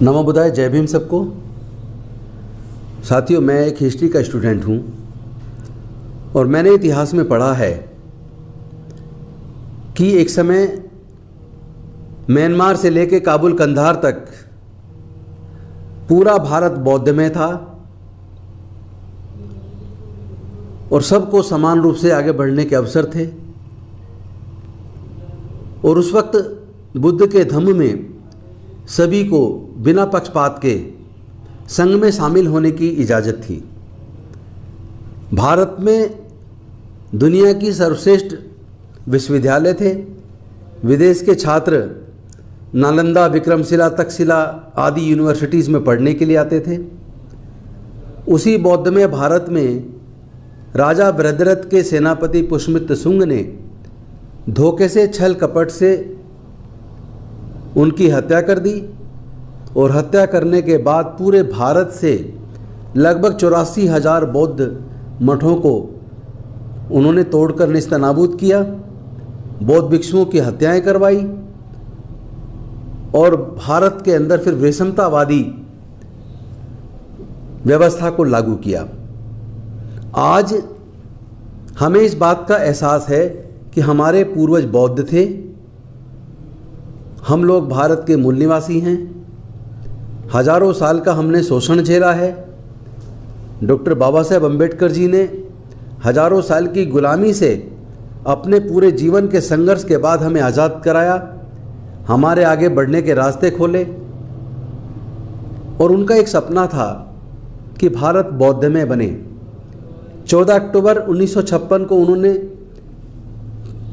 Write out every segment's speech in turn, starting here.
नमो बुद्धाय, जय भीम सबको। साथियों, मैं एक हिस्ट्री का स्टूडेंट हूँ और मैंने इतिहास में पढ़ा है कि एक समय म्यांमार से लेकर काबुल कंधार तक पूरा भारत बौद्धमय था और सबको समान रूप से आगे बढ़ने के अवसर थे। और उस वक्त बुद्ध के धम्म में सभी को बिना पक्षपात के संघ में शामिल होने की इजाज़त थी। भारत में दुनिया की सर्वश्रेष्ठ विश्वविद्यालय थे। विदेश के छात्र नालंदा, विक्रमशिला, तक्षशिला आदि यूनिवर्सिटीज़ में पढ़ने के लिए आते थे। उसी बौद्धमय भारत में राजा वृद्धरथ के सेनापति पुष्यमित्र शुंग ने धोखे से, छल कपट से उनकी हत्या कर दी और हत्या करने के बाद पूरे भारत से लगभग 84,000 बौद्ध मठों को उन्होंने तोड़कर नेस्तनाबूद किया, बौद्ध भिक्षुओं की हत्याएं करवाई और भारत के अंदर फिर विषमतावादी व्यवस्था को लागू किया। आज हमें इस बात का एहसास है कि हमारे पूर्वज बौद्ध थे। हम लोग भारत के मूल निवासी हैं। हजारों साल का हमने शोषण झेला है। डॉक्टर बाबा साहेब अम्बेडकर जी ने हजारों साल की गुलामी से अपने पूरे जीवन के संघर्ष के बाद हमें आज़ाद कराया, हमारे आगे बढ़ने के रास्ते खोले। और उनका एक सपना था कि भारत बौद्धमय बने। 14 अक्टूबर 1956 को उन्होंने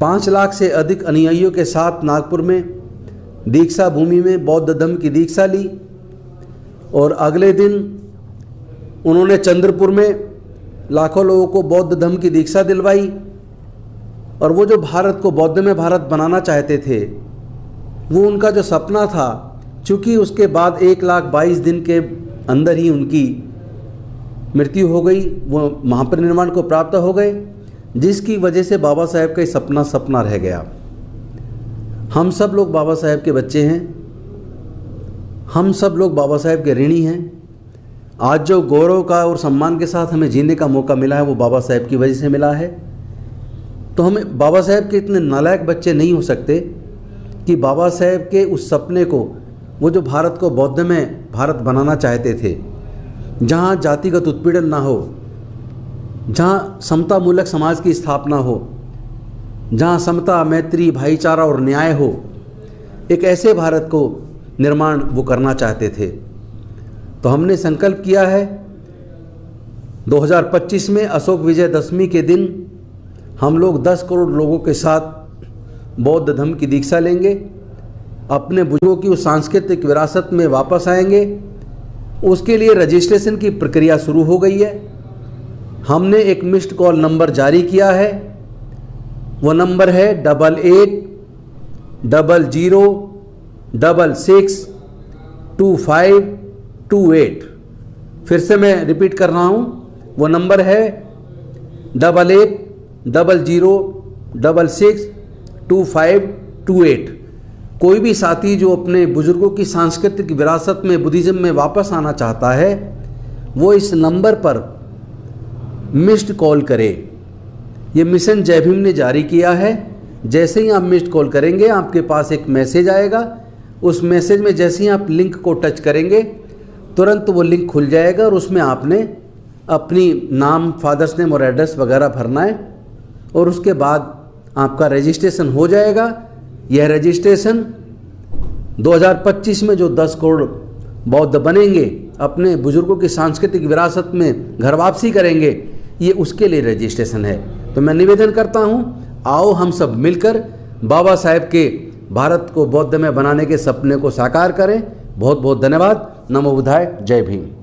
5 लाख से अधिक अनुयायियों के साथ नागपुर में दीक्षा भूमि में बौद्ध धम्म की दीक्षा ली और अगले दिन उन्होंने चंद्रपुर में लाखों लोगों को बौद्ध धम्म की दीक्षा दिलवाई। और वो जो भारत को बौद्धमय भारत बनाना चाहते थे, वो उनका जो सपना था, चूँकि उसके बाद 1,22,000 दिन के अंदर ही उनकी मृत्यु हो गई, वो महापरिनिर्वाण को प्राप्त हो गए, जिसकी वजह से बाबा साहेब का सपना सपना रह गया। हम सब लोग बाबा साहेब के बच्चे हैं, हम सब लोग बाबा साहेब के ऋणी हैं। आज जो गौरव का और सम्मान के साथ हमें जीने का मौका मिला है, वो बाबा साहेब की वजह से मिला है। तो हमें बाबा साहेब के इतने नालायक बच्चे नहीं हो सकते कि बाबा साहेब के उस सपने को, वो जो भारत को बौद्धमय भारत बनाना चाहते थे, जहाँ जातिगत उत्पीड़न ना हो, जहाँ समतामूलक समाज की स्थापना हो, जहाँ समता, मैत्री, भाईचारा और न्याय हो, एक ऐसे भारत को निर्माण वो करना चाहते थे। तो हमने संकल्प किया है 2025 में अशोक विजयदशमी के दिन हम लोग 10 करोड़ लोगों के साथ बौद्ध धम्म की दीक्षा लेंगे, अपने बुजुर्गों की उस सांस्कृतिक विरासत में वापस आएंगे। उसके लिए रजिस्ट्रेशन की प्रक्रिया शुरू हो गई है। हमने एक मिस्ड कॉल नंबर जारी किया है। वो नंबर है 8800662528। फिर से मैं रिपीट कर रहा हूँ, वो नंबर है 8800662528। कोई भी साथी जो अपने बुजुर्गों की सांस्कृतिक विरासत में, बुद्धिज़्म में वापस आना चाहता है, वो इस नंबर पर मिस्ड कॉल करे। ये मिशन जय भीम ने जारी किया है। जैसे ही आप मिस्ड कॉल करेंगे, आपके पास एक मैसेज आएगा। उस मैसेज में जैसे ही आप लिंक को टच करेंगे, तुरंत वो लिंक खुल जाएगा और उसमें आपने अपनी नाम, फादर्स नेम और एड्रेस वगैरह भरना है और उसके बाद आपका रजिस्ट्रेशन हो जाएगा। यह रजिस्ट्रेशन 2025 में जो 10 करोड़ बौद्ध बनेंगे, अपने बुजुर्गों की सांस्कृतिक विरासत में घर वापसी करेंगे, ये उसके लिए रजिस्ट्रेशन है। तो मैं निवेदन करता हूँ, आओ हम सब मिलकर बाबा साहेब के भारत को बौद्धमय बनाने के सपने को साकार करें। बहुत बहुत धन्यवाद। नमो बुद्धाय, जय भीम।